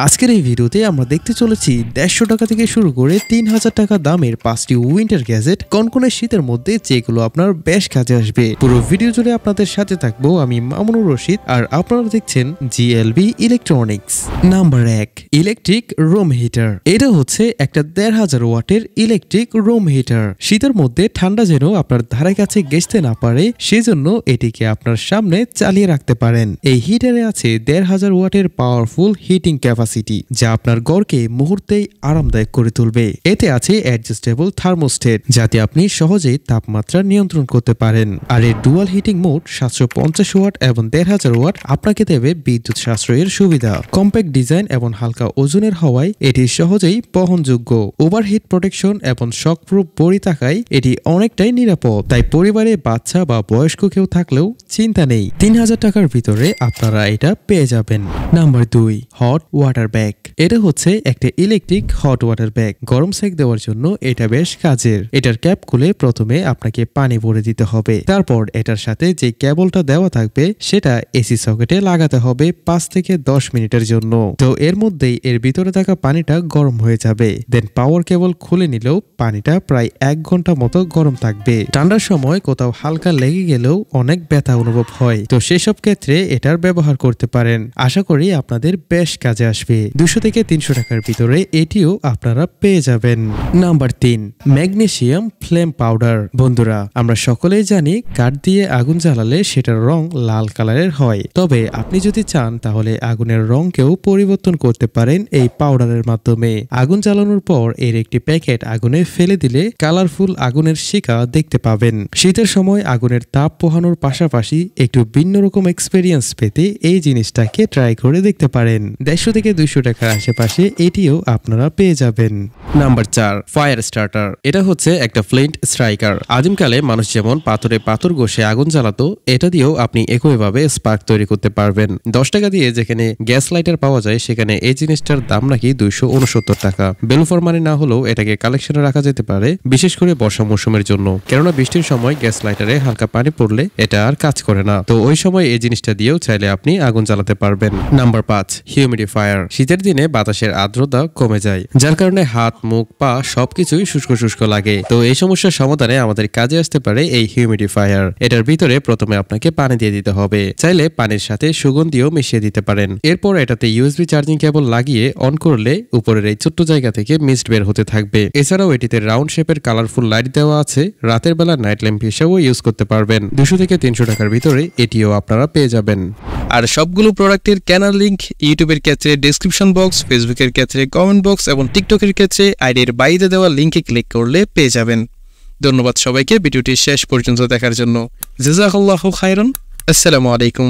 আজকের এই ভিডিওতে আমরা দেখতে চলেছি 150 টাকা থেকে শুরু করে 3000 টাকা দামের 5টি উইন্টার গ্যাজেট কনকনে শীতের মধ্যে, যেগুলো আপনার বেশ কাজে আসবে। পুরো ভিডিও জুড়ে আপনাদের সাথে থাকবো আমি মামুনুর রশিদ, আর আপনারা দেখছেন GLB electronics. Number 1, electric room heater. এটা হচ্ছে একটা 1500 ওয়াটের ইলেকট্রিক রুম হিটার। শীতের মধ্যে ঠান্ডা যেন আপনার ধারে কাছে গেছতে না পারে, সেজন্য এটিকে আপনার সামনে চালিয়ে রাখতে পারেন। এই হিটারে আছে 1500 ওয়াটের পাওয়ারফুল হিটিং ক্যাপাসিটি, যা আপনার ঘরকে মুহূর্তেই আরামদায়ক করে তুলবে। এতে আছে অ্যাডজাস্টেবল থার্মোস্টেট, যাতে আপনি সহজেই তাপমাত্রা নিয়ন্ত্রণ করতে পারেন। আর এর ডুয়াল হিটিং মোড 750 ওয়াট এবং 1500 ওয়াট আপনাকে দেবে বিদ্যুৎ সাশ্রয়ের সুবিধা। কম্প্যাক্ট ডিজাইন এবং হালকা ওজনের হওয়ায় এটি সহজেই বহনযোগ্য। ওভারহিট প্রোটেকশন এবং শকপ্রুফ বডি থাকায় এটি অনেকটাই নিরাপদ, তাই পরিবারে বাচ্চা বা বয়স্ক কেউ থাকলেও চিন্তা নেই। 3000 টাকার ভিতরে আপনারা এটা পেয়ে যাবেন। Number 2, hot water bag. এটা হচ্ছে একটা ইলেকট্রিক হট ওয়াটার ব্যাগ। গরম সেক দেওয়ার জন্য এটা বেশ কাজের। এটার ক্যাপ খুলে প্রথমে আপনাকে পানি ভরে দিতে হবে, তারপর এটার সাথে যে কেবলটা দেওয়া থাকবে সেটা এসি সকেটে লাগাতে হবে 5 থেকে 10 মিনিটের জন্য। তো এর মধ্যেই এর ভিতরে থাকা পানিটা গরম হয়ে যাবে। দেন পাওয়ার কেবল খুলে নিলেও পানিটা প্রায় 1 ঘন্টা মতো গরম থাকবে। ঠান্ডার সময় কোথাও হালকা লেগে গেলেও অনেক ব্যথা অনুভব হয়, তো সেসব ক্ষেত্রে এটার ব্যবহার করতে পারেন। আশা করি আপনাদের বেশ কাজে আসবে। 200 থেকে 300 টাকার ভিতরে এটিও আপনারা পেয়ে যাবেন। Number 3, magnesium flame powder. বন্ধুরা, আমরা সকলেই জানি কাঠ দিয়ে আগুন জ্বালালে সেটার রং লাল কালারের হয়, তবে আপনি যদি চান তাহলে আগুনের রংকেও পরিবর্তন করতে পারেন এই পাউডারের মাধ্যমে। আগুন জ্বালানোর পর এর একটি প্যাকেট আগুনে ফেলে দিলে কালারফুল আগুনের শিখা দেখতে পাবেন। শীতের সময় আগুনের তাপ পোহানোর পাশাপাশি একটু ভিন্ন রকম এক্সপেরিয়েন্স পেতে এই জিনিসটাকে ট্রাই করে দেখতে পারেন। 150 থেকে 200 টাকার আশেপাশে এটিও আপনারা পেয়ে যাবেন। Number 4, fire starter. এটা হচ্ছে একটা ফ্লিন্ট স্ট্রাইকার। আদিমকালে মানুষ যেমন পাথরে পাথর ঘষে আগুন জ্বালাতো, এটা দিয়েও আপনি একইভাবে স্পার্ক তৈরি করতে পারবেন। 10 টাকা দিয়ে যেখানে গ্যাস লাইটার পাওয়া যায়, সেখানে এই জিনিসটার দাম নাকি 269 টাকা। ভ্যালু ফর মানি না হলেও এটাকে কালেকশনে রাখা যেতে পারে, বিশেষ করে বর্ষা মৌসুমের জন্য। কেননা বৃষ্টির সময় গ্যাস লাইটারে হালকা পানি পড়লে এটা আর কাজ করে না, তো ওই সময় এই জিনিসটা দিয়েও চাইলে আপনি আগুন জ্বালাতে পারবেন। Number 5, humidifier. শীতের দিনে বাতাসের আর্দ্রতা কমে যায়, যার কারণে হাত, মুখ, পা সবকিছুই শুষ্ক শুষ্ক লাগে। তো এই সমস্যার সমাধানে আমাদের কাজে আসতে পারে এই হিউমিডিফায়ার। এটার ভিতরে প্রথমে আপনাকে পানি দিয়ে দিতে হবে, চাইলে পানির সাথে সুগন্ধিও মিশিয়ে দিতে পারেন। এরপর এটাতে ইউএসবি চার্জিং কেবল লাগিয়ে অন করলে উপরের এই ছোট্ট জায়গা থেকে মিস্ট বের হতে থাকবে। এছাড়াও এটিতে রাউন্ড শেপের কালারফুল লাইট দেওয়া আছে, রাতের বেলা নাইট ল্যাম্প হিসেবেও ইউজ করতে পারবেন। 200 থেকে 300 টাকার ভিতরে এটিও আপনারা পেয়ে যাবেন। আর সবগুলো প্রোডাক্টের কেনার লিংক ইউটিউবের ক্ষেত্রে ডেসক্রিপশন বক্স, ফেসবুকের ক্ষেত্রে কমেন্ট বক্স এবং টিকটকের ক্ষেত্রে আইডির বাইরে দেওয়া লিংকে ক্লিক করলে পেয়ে যাবেন। ধন্যবাদ সবাইকে ভিডিওটি শেষ পর্যন্ত দেখার জন্য। জাযাকাল্লাহু খাইরান। আসসালামু আলাইকুম।